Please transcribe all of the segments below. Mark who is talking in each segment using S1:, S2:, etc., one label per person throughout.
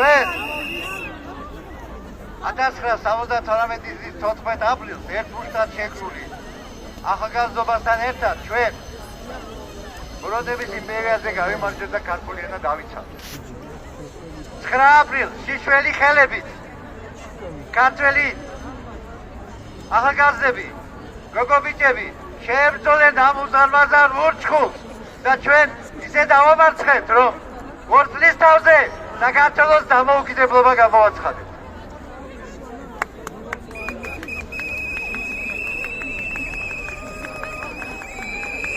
S1: ჩვენ 1978 წლის 14 აპრილს ერთგულთან შეკრული ახალგაზრდობასთან ერთად ჩვენ ბროდების იმპერიაზე გავიმარჯვებთ და ქართული ენა დავიცავთ. 9 აპრილს შიშველი ხელებით ქართველი ახალგაზრდები, გოგობიჭები შეებრძოლენ ამ უზარმაზარ მურჩხულს და ჩვენ ისე დავამარცხეთ, რომ ორ წლის თავზე საქართველოს დამოუკიდებლობა გამოვაცხადეთ.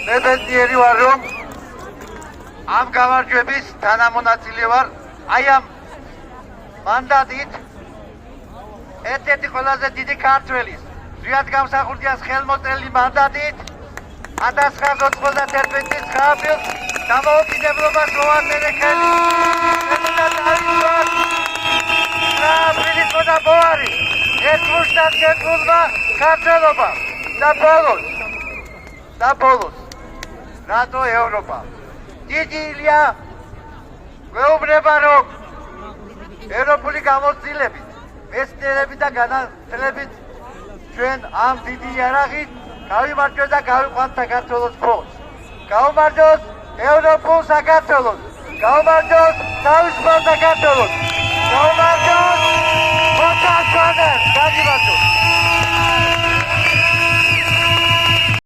S1: მე ბედნიერი ვარ, რომ ამ გამარჯვების თანამონაწილე ვარ, აი ამ მანდატით ერთ-ერთი ყველაზე დიდი ქართველის ზვიად გამსახურდიას ხელმოწერილი მანდატით 1991 წლის 9 აპრილს დამოუკიდებლობას მოაწერე ხელი. და ბოარი ერთგულთან შეკრულმა ქართველობამ და ბოლოს რატო ევროპა დიდი ილია გვეუბნება, რომ ევროპული გამოცდილებით მეცნიერებით და განათლებით ჩვენ ამ დიდი იარაღით გავიმარჯვეთ და გავიყვანთ საქართველოს ფლოტს. გაუმარჯოს ევროპულ საქართველოს, გაუმარჯოს თავისუფალ საქართველოს, გაუმარჯოს მოთანხმებას.